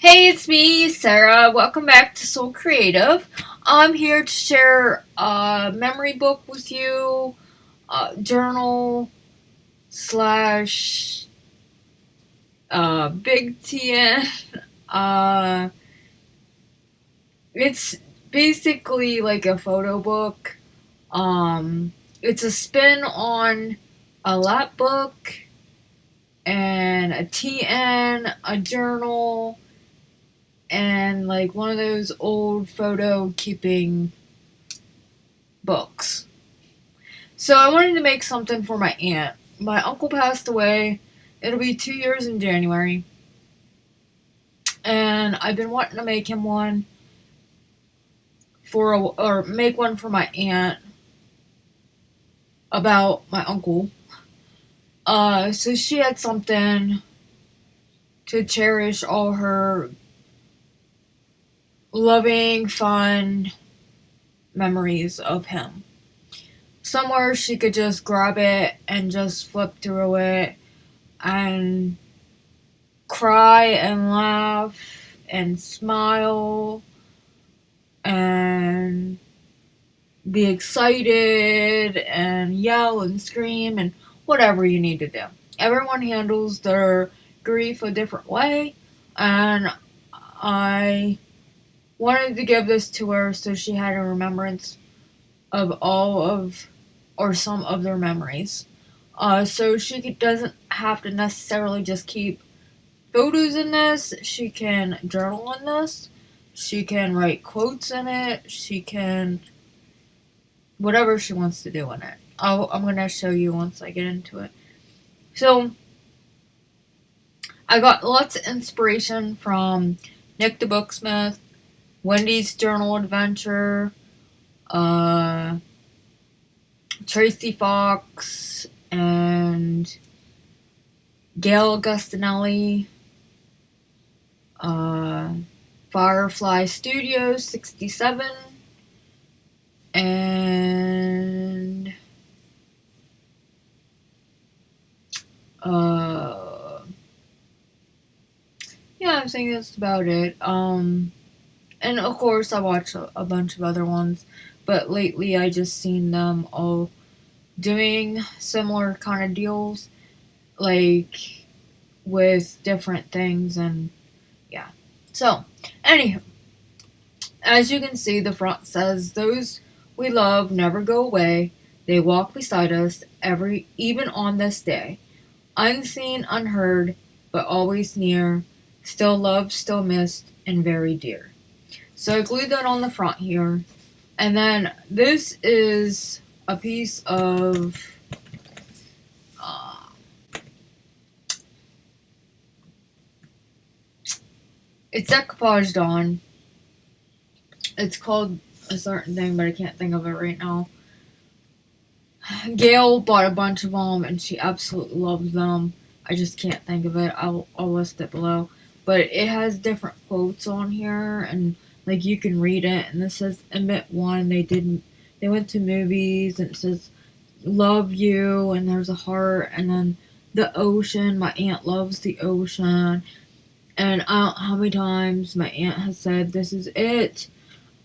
Hey, it's me, Sarah. Welcome back to Soulcreative. I'm here to share a memory book with you, journal slash big TN. Uh, it's basically like a photo book. It's a spin on a lap book and a TN, a journal, and like one of those old photo keeping books. So I wanted to make something for my aunt. My uncle passed away. It'll be 2 years in January. And I've been wanting to make him one or make one for my aunt about my uncle. So she had something to cherish all her loving, fun memories of him. Somewhere she could just grab it and just flip through it and cry and laugh and smile and be excited and yell and scream and whatever you need to do. Everyone handles their grief a different way, and I wanted to give this to her so she had a remembrance of all of or some of their memories. So she doesn't have to necessarily just keep photos in this. She can journal in this. She can write quotes in it. She can whatever she wants to do in it. I'm gonna show you once I get into it. So I got lots of inspiration from Nick the Booksmith, Wendy's Journal Adventure, uh, Tracy Fox, and Gail Gustinelli, Firefly Studios 67, and yeah, I think that's about it. And of course I watch a bunch of other ones, but lately I just seen them all doing similar kind of deals, like with different things, and yeah. So, anywho, as you can see, the front says, "Those we love never go away. They walk beside us even on this day. Unseen, unheard, but always near. Still loved, still missed, and very dear." So I glued that on the front here. And then this is a piece of uh, it's decoupaged on. It's called a certain thing, but I can't think of it right now. Gail bought a bunch of them, and she absolutely loves them. I just can't think of it. I'll list it below. But it has different quotes on here, and like you can read it. And this says Emmett one. They went to movies, and it says love you, and there's a heart, and then the ocean. My aunt loves the ocean, and I don't know how many times my aunt has said this is it,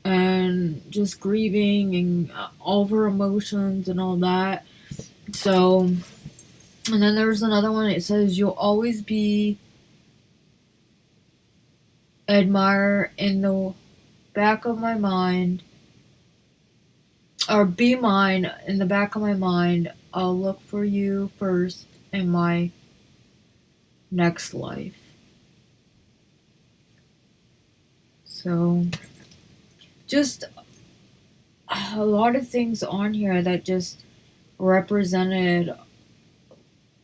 and just grieving and all of her emotions and all that. So, and then there's another one. It says you'll always be admire in the back of my mind, or be mine in the back of my mind. I'll look for you first in my next life. So, just a lot of things on here that just represented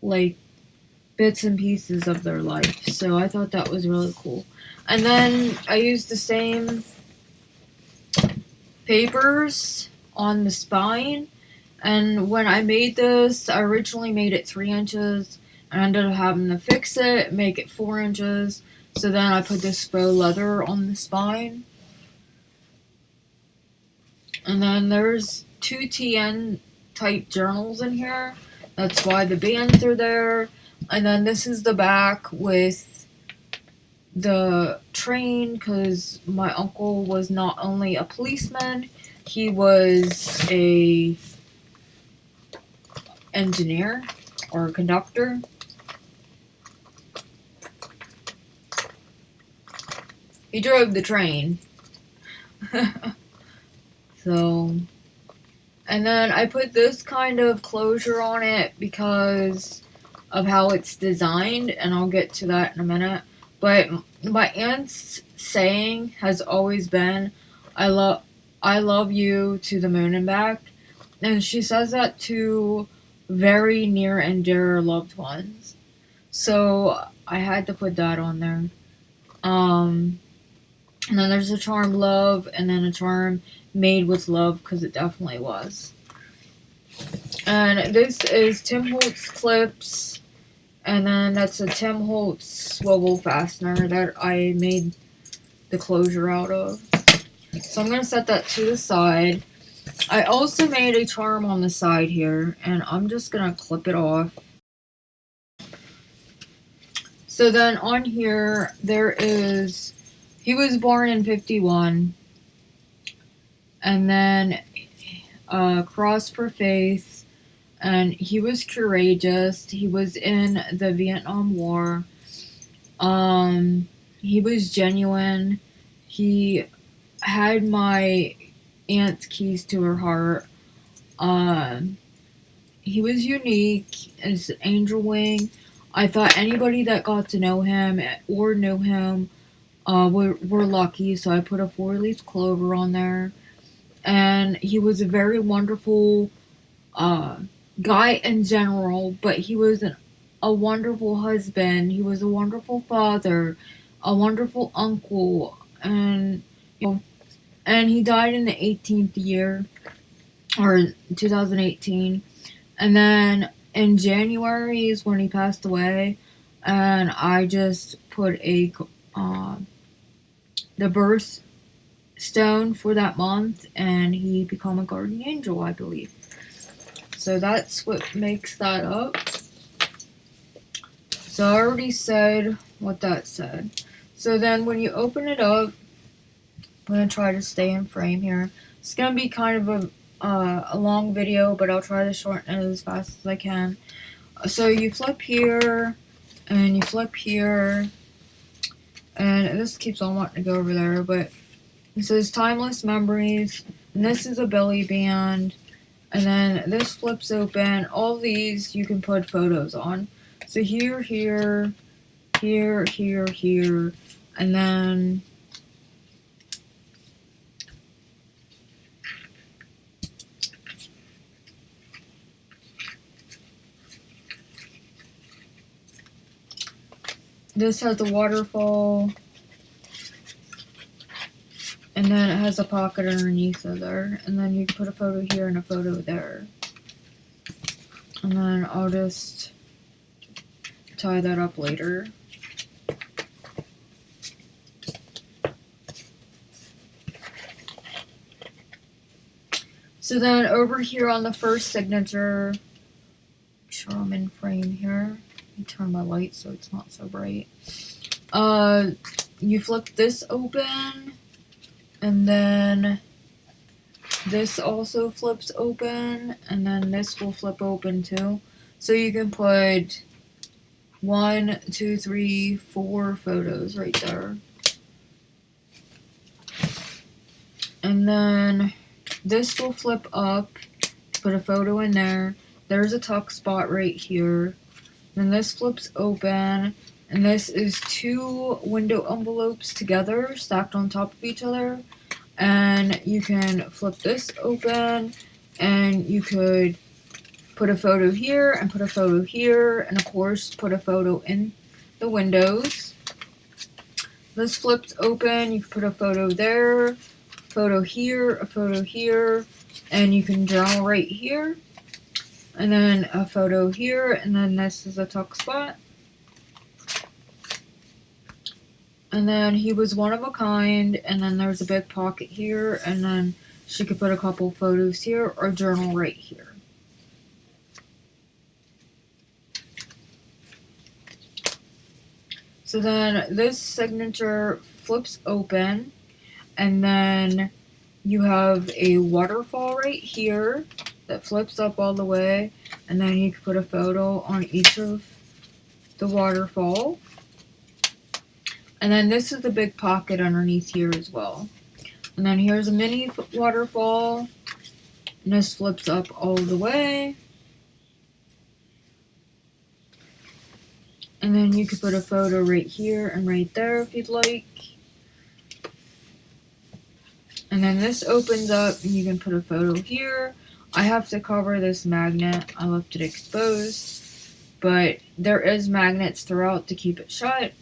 like bits and pieces of their life. So I thought that was really cool. And then I used the same papers on the spine. And when I made this, I originally made it 3 inches. And I ended up having to fix it, make it 4 inches. So then I put this faux leather on the spine. And then there's 2 TN type journals in here. That's why the bands are there. And then this is the back with the train because my uncle was not only a policeman, he was a engineer or a conductor. He drove the train. So, and then I put this kind of closure on it because of how it's designed, and I'll get to that in a minute. But my aunt's saying has always been, I love you to the moon and back. And she says that to very near and dear loved ones. So I had to put that on there. And then there's a charm love, and then a charm made with love, because it definitely was. And this is Tim Holtz clips, and then that's a Tim Holtz swivel fastener that I made the closure out of. So I'm going to set that to the side. I also made a charm on the side here, and I'm just going to clip it off. So then on here, there is, he was born in 51, and then Cross for Faith, and he was courageous. He was in the Vietnam War. He was genuine. He had my aunt's keys to her heart. He was unique as an angel wing. I thought anybody that got to know him or knew him were lucky, so I put a 4-leaf clover on there. And he was a very wonderful guy in general, but he was a wonderful husband. He was a wonderful father, a wonderful uncle, and he died in the 18th year, or 2018. And then in January is when he passed away, and I just put the birth stone for that month, and he became a guardian angel, I believe. So that's what makes that up. So I already said what that said. So then when you open it up, I'm going to try to stay in frame here. It's going to be kind of a long video, but I'll try to shorten it as fast as I can. So you flip here, and you flip here, and this keeps on wanting to go over there, but it says Timeless Memories, and this is a belly band, and then this flips open. All these you can put photos on. So here, here, here, here, here, and then this has the waterfall, and then it has a pocket underneath of there, and then you can put a photo here and a photo there. And then I'll just tie that up later. So then over here on the first signature, make sure I'm in frame here. Let me turn my light so it's not so bright. You flip this open, and then this also flips open, and then this will flip open too. So you can put 1, 2, 3, 4 photos right there. And then this will flip up, put a photo in there. There's a tuck spot right here. Then this flips open, and this is 2 window envelopes together, stacked on top of each other. And you can flip this open, and you could put a photo here, and put a photo here, and of course put a photo in the windows. This flips open, you can put a photo there, photo here, a photo here, and you can journal right here. And then a photo here, and then this is a tuck spot. And then he was one of a kind, and then there's a big pocket here, and then she could put a couple photos here, or journal right here. So then this signature flips open, and then you have a waterfall right here that flips up all the way, and then you can put a photo on each of the waterfall. And then this is the big pocket underneath here as well. And then here's a mini waterfall, and this flips up all the way. And then you could put a photo right here and right there if you'd like. And then this opens up and you can put a photo here. I have to cover this magnet. I left it exposed. But there is magnets throughout to keep it shut.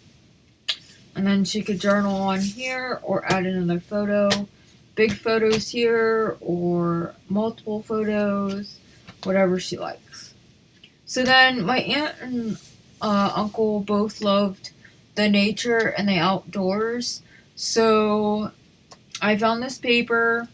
And then she could journal on here or add another photo. Big photos here or multiple photos. Whatever she likes. So then my aunt and uncle both loved the nature and the outdoors. So I found this paper.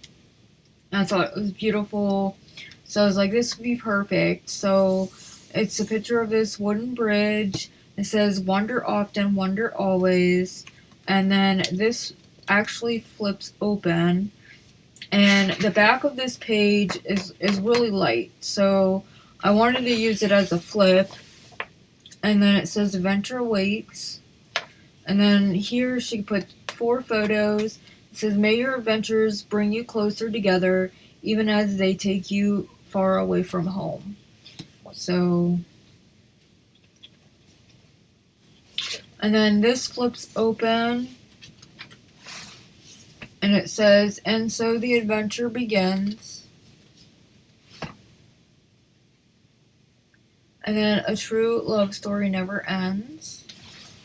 And I thought it was beautiful. So I was like, this would be perfect. So it's a picture of this wooden bridge. It says, wonder often, wonder always. And then this actually flips open. And the back of this page is really light. So I wanted to use it as a flip. And then it says, adventure awaits. And then here she put 4 photos. It says, may your adventures bring you closer together, even as they take you far away from home. So, and then this flips open, and it says, and so the adventure begins. And then a true love story never ends.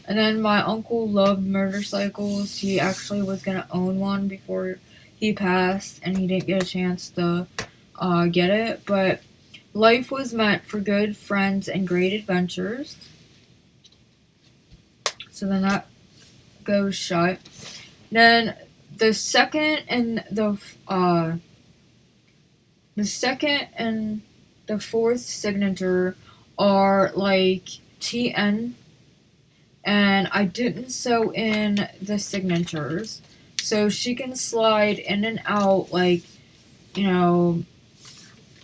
And then my uncle loved motorcycles. He actually was going to own one before he passed, and he didn't get a chance to get it. But life was meant for good friends and great adventures. So then that goes shut. Then the second and the fourth signature are like TN. And I didn't sew in the signatures. So she can slide in and out, like, you know,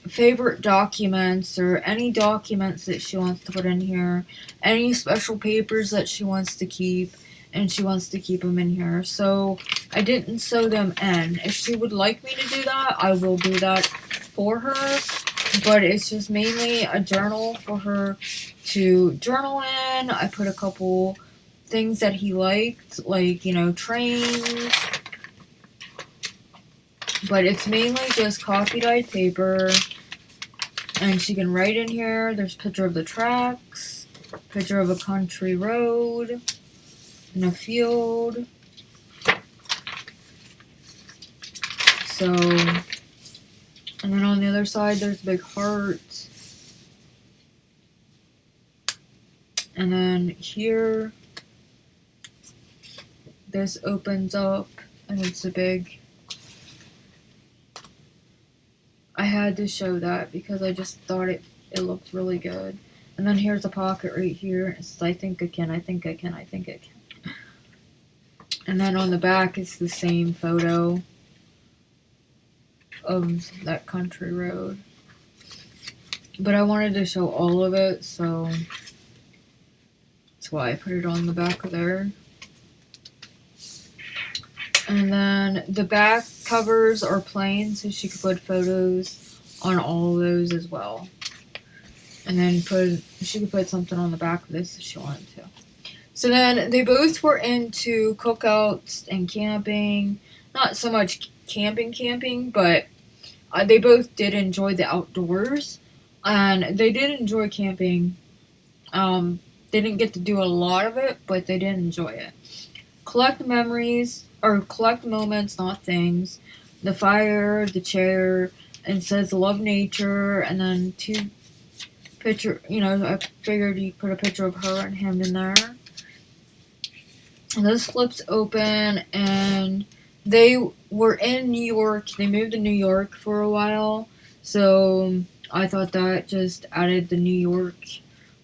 favorite documents or any documents that she wants to put in here. Any special papers that she wants to keep. And she wants to keep them in here. So I didn't sew them in. If she would like me to do that, I will do that for her. But it's just mainly a journal for her to journal in. I put a couple things that he liked, like, you know, trains. But it's mainly just coffee-dyed paper. And she can write in here. There's a picture of the tracks, picture of a country road, and a field. So, and then on the other side, there's a big heart. And then here, this opens up, and it's a big... I had to show that because I just thought it looked really good. And then here's a pocket right here. It says, I think I can, I think I can, I think I can. And then on the back, it's the same photo of that country road. But I wanted to show all of it, so that's why I put it on the back of there. And then the back covers are plain, so she could put photos on all of those as well. And then she could put something on the back of this if she wanted to. So then they both were into cookouts and camping. Not so much camping, but they both did enjoy the outdoors. And they did enjoy camping. They didn't get to do a lot of it, but they did enjoy it. Collect memories, or collect moments, not things. The fire, the chair, and it says love nature, and then 2 picture, you know, I figured you put a picture of her and him in there. And this flips open, and they were in New York. They moved to New York for a while, so I thought that just added the New York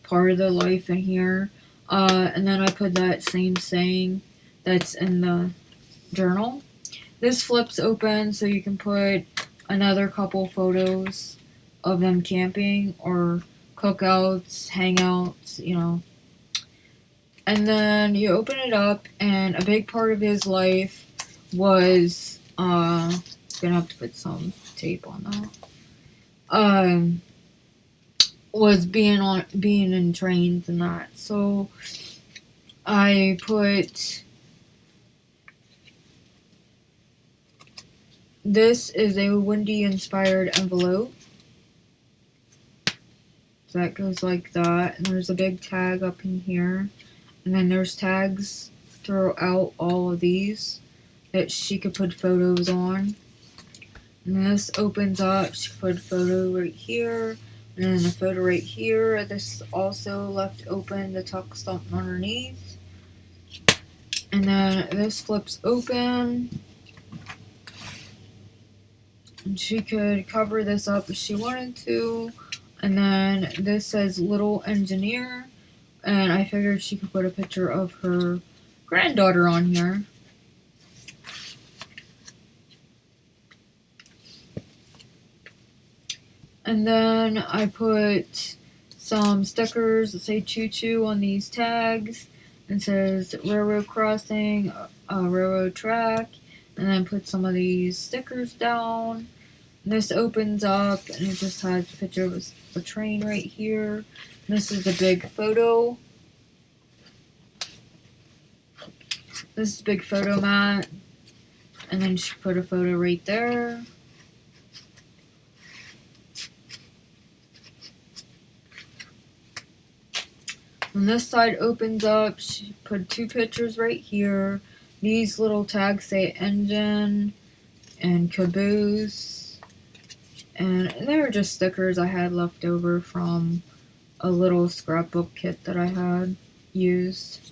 part of their life in here. And then I put that same saying that's in the journal. This flips open so you can put another couple photos of them camping or cookouts, hangouts, you know. And then you open it up, and a big part of his life was gonna have to put some tape on that. Was being in trains and that. So I put, this is a Wendy inspired envelope. So that goes like that, and there's a big tag up in here, and then there's tags throughout all of these that she could put photos on. And this opens up, she could put a photo right here, and then a photo right here. This also left open, the text underneath. And then this flips open, and she could cover this up if she wanted to. And then this says Little Engineer, and I figured she could put a picture of her granddaughter on here. And then I put some stickers that say choo choo on these tags, and says railroad crossing, railroad track, and then put some of these stickers down. And this opens up, and it just has a picture of a train right here. And this is a big photo. This is a big photo mat, and then she put a photo right there. When this side opens up, she put two pictures right here. These little tags say engine and caboose. And they were just stickers I had left over from a little scrapbook kit that I had used.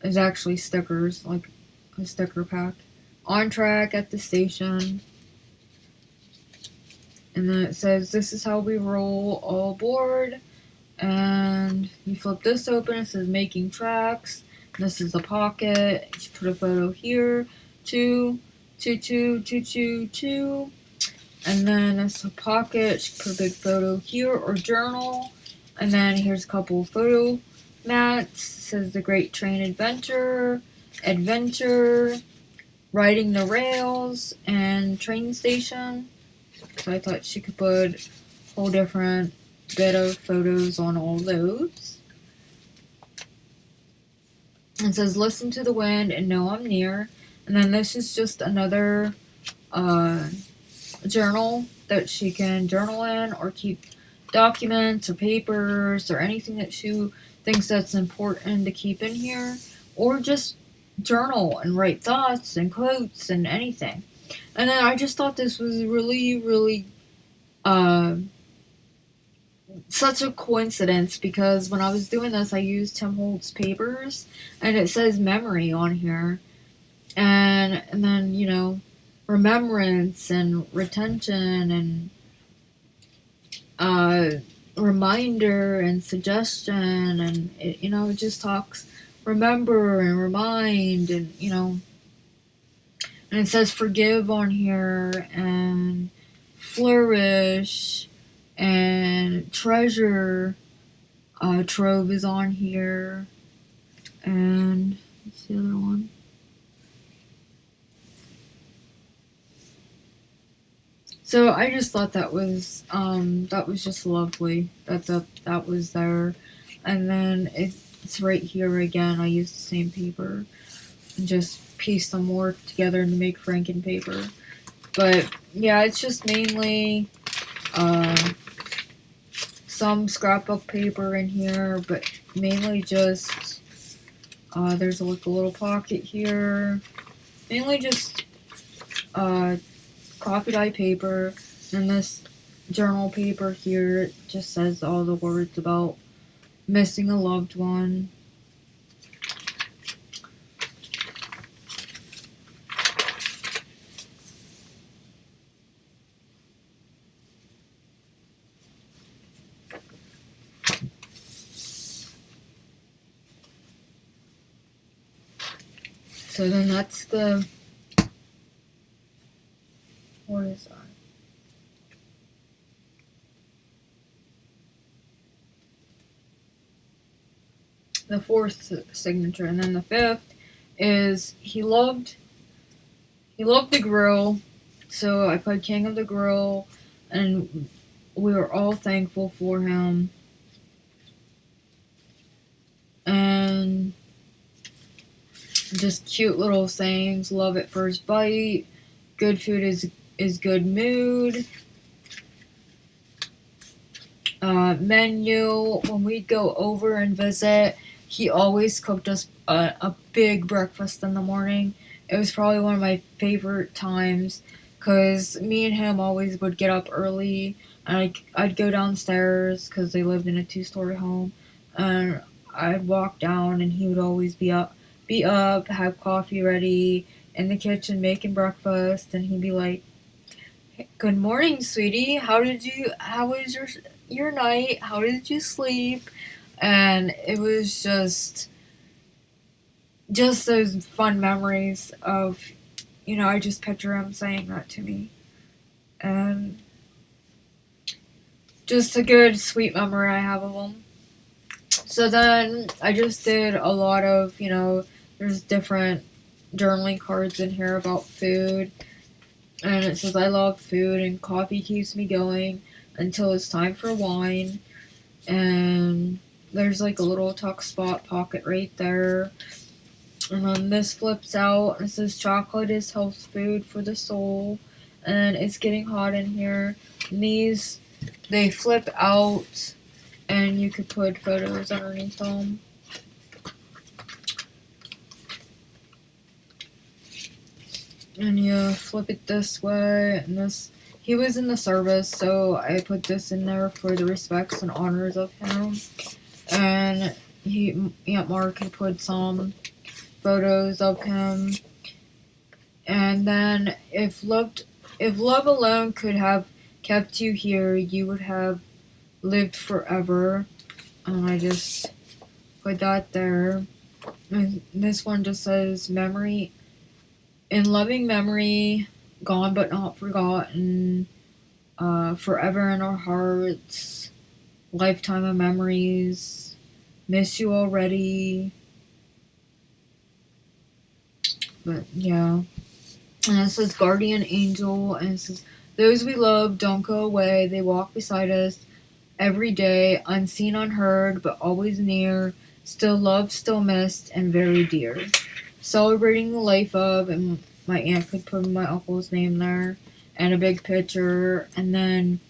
It's actually stickers, like a sticker pack. On track at the station. And then it says, this is how we roll, all aboard. And you flip this open, it says making tracks. This is the pocket. You put a photo here. Two. And then it's a pocket. You put a big photo here or journal. And then here's a couple photo mats. It says the Great Train Adventure, Riding the Rails, and Train Station. So I thought she could put a whole different bit of photos on all those. It says listen to the wind and know I'm near. And then this is just another journal that she can journal in or keep documents or papers or anything that she thinks that's important to keep in here, or just journal and write thoughts and quotes and anything. And then I just thought this was really such a coincidence, because when I was doing this, I used Tim Holtz papers, and it says memory on here, and then, you know, remembrance and retention and reminder and suggestion, and it, you know, it just talks remember and remind, and you know, and it says forgive on here, and flourish, and treasure trove is on here, and what's the other one? So I just thought that was just lovely that was there. And then it's right here again. I used the same paper and just pieced them more together to make Franken paper. But yeah, it's just mainly some scrapbook paper in here, but mainly just there's a little pocket here. Mainly just coffee dye paper, and this journal paper here just says all the words about missing a loved one. So then that's the, what is that? The fourth signature. And then the fifth is he loved the grill. So I put King of the Grill, and we were all thankful for him. And just cute little sayings. Love at first bite. Good food is good mood. Menu. When we'd go over and visit, he always cooked us a big breakfast in the morning. It was probably one of my favorite times, because me and him always would get up early, and I'd go downstairs, because they lived in a 2-story home, and I'd walk down, and he would always be up, have coffee ready in the kitchen making breakfast, and he'd be like, "Good morning, sweetie. How was your night? How did you sleep?" And it was just those fun memories of, I just picture him saying that to me. And just a good, sweet memory I have of him. So then I just did a lot of, there's different journaling cards in here about food. And it says, I love food and coffee keeps me going until it's time for wine. And there's like a little tuck spot pocket right there. And then this flips out and it says, chocolate is health food for the soul. And it's getting hot in here. And these, they flip out and you could put photos underneath them. And you flip it this way, and this, he was in the service, so I put this in there for the respects and honors of him. And Aunt Mark had put some photos of him. And then, if love alone could have kept you here, you would have lived forever. And I just put that there. And this one just says, memory, in loving memory, gone but not forgotten, forever in our hearts, lifetime of memories, miss you already. But yeah. And it says guardian angel, and it says, those we love don't go away, they walk beside us every day, unseen, unheard, but always near, still loved, still missed, and very dear. Celebrating the life of, and my aunt could put my uncle's name there, and a big picture. And then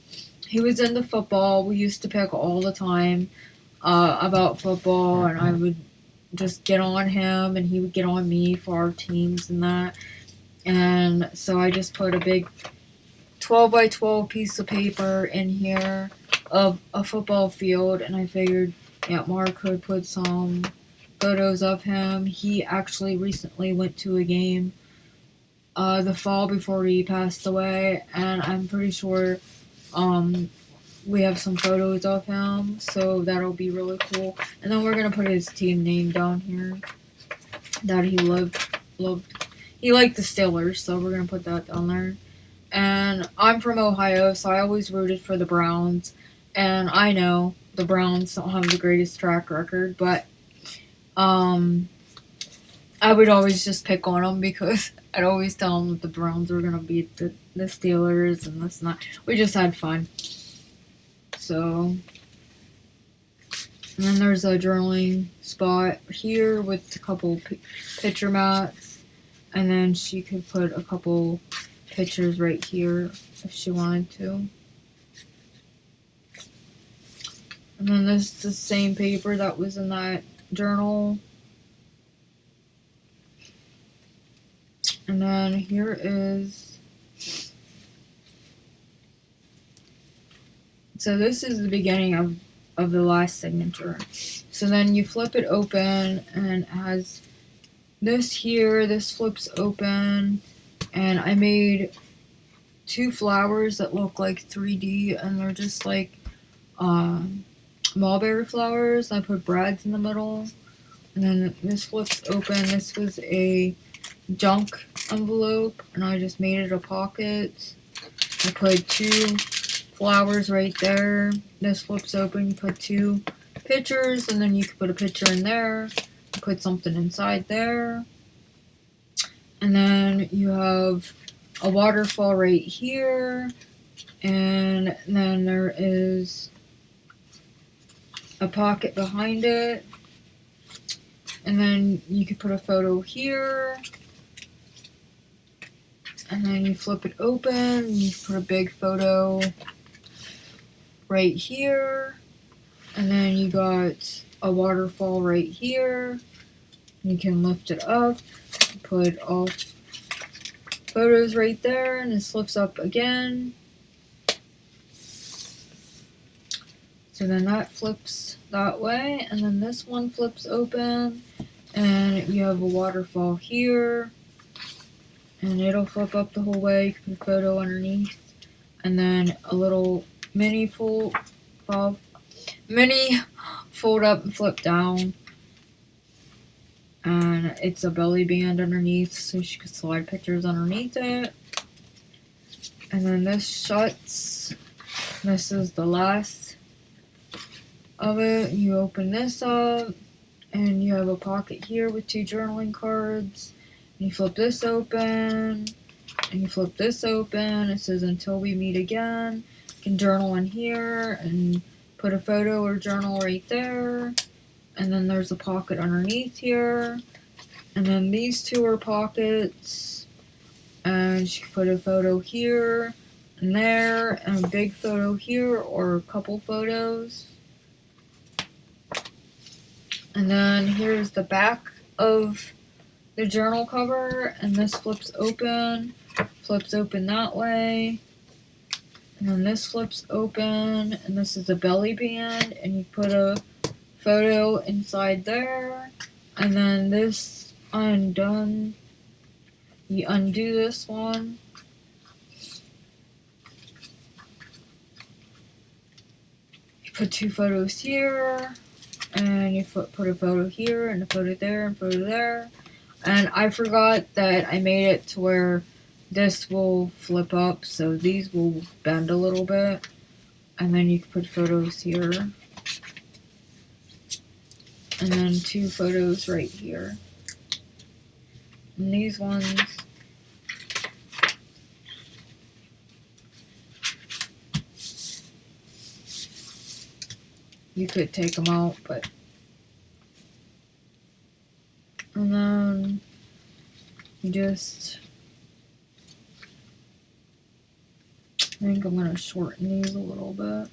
he was into football. We used to pick all the time about football, and I would just get on him, and he would get on me for our teams and that. And so I just put a big 12 by 12 piece of paper in here of a football field, and I figured Aunt Mark could put some photos of him. He actually recently went to a game the fall before he passed away, and I'm pretty sure we have some photos of him, so that'll be really cool. And then we're gonna put his team name down here that he loved. He liked the Steelers, so we're gonna put that down there. And I'm from Ohio, so I always rooted for the Browns, and I know the Browns don't have the greatest track record, but I would always just pick on them because I'd always tell them that the Browns were going to beat the Steelers and this and that. We just had fun. So, and then there's a journaling spot here with a couple picture mats. And then she could put a couple pictures right here if she wanted to. And then this is the same paper that was in that journal. And then here is, so this is the beginning of the last signature. So then you flip it open, and it has this here, this flips open, and I made 2 flowers that look like 3D, and they're just like mulberry flowers. I put brads in the middle, and then this flips open. This was a junk envelope, and I just made it a pocket. I put 2 flowers right there. This flips open, you put 2 pictures, and then you can put a picture in there, put something inside there. And then you have a waterfall right here, and then there is a pocket behind it, and then you could put a photo here, and then you flip it open, and you put a big photo right here, and then you got a waterfall right here. You can lift it up, put all photos right there, and this flips up again. So then that flips that way, and then this one flips open, and you have a waterfall here, and it'll flip up the whole way. You can put a photo underneath, and then a little mini fold up and flip down, and it's a belly band underneath, so you can slide pictures underneath it. And then this shuts. This is the last of it. You open this up, and you have a pocket here with 2 journaling cards. And you flip this open, and you flip this open. It says, "Until we meet again." You can journal in here and put a photo or journal right there. And then there's a pocket underneath here. And then these 2 are pockets. And you can put a photo here and there, and a big photo here, or a couple photos. And then here's the back of the journal cover, and this flips open that way. And then this flips open, and this is a belly band, and you put a photo inside there. And then this undone, you undo this one. You put 2 photos here, and you put a photo here, and a photo there, and a photo there. And I forgot that I made it to where this will flip up, so these will bend a little bit. And then you can put photos here. And then 2 photos right here. And these ones, you could take them out, but... And then you just... I think I'm going to shorten these a little bit.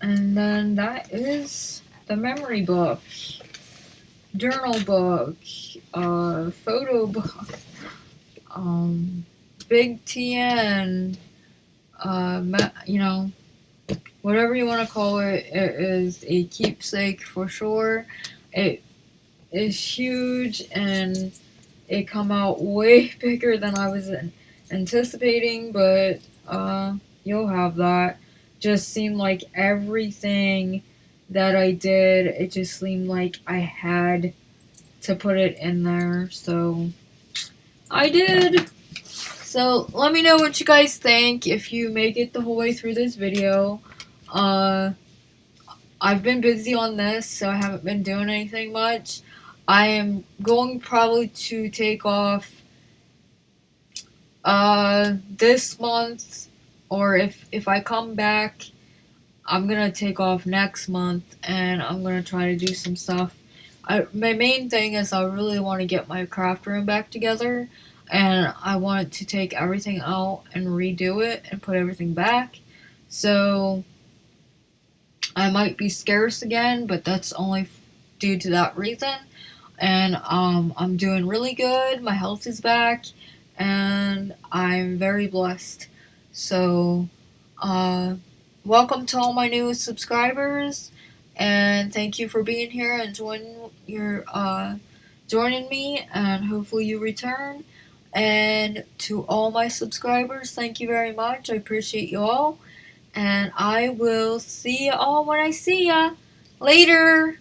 And then that is the memory book, journal book, photo book, big TN, whatever you want to call it. It is a keepsake for sure. It is huge, and it come out way bigger than I was anticipating, but you'll have that. Just seemed like everything that I did, it just seemed like I had to put it in there, so I did. So let me know what you guys think if you make it the whole way through this video. I've been busy on this, so I haven't been doing anything much. I am going probably to take off this month, or if I come back, I'm gonna take off next month, and I'm gonna try to do some stuff. My main thing is I really want to get my craft room back together, and I want to take everything out and redo it and put everything back. So I might be scarce again, but that's only due to that reason. And I'm doing really good. My health is back, and I'm very blessed. So welcome to all my new subscribers, and thank you for being here and joining me, and hopefully you return. And to all my subscribers, thank you very much. I appreciate you all. And I will see you all when I see ya. Later!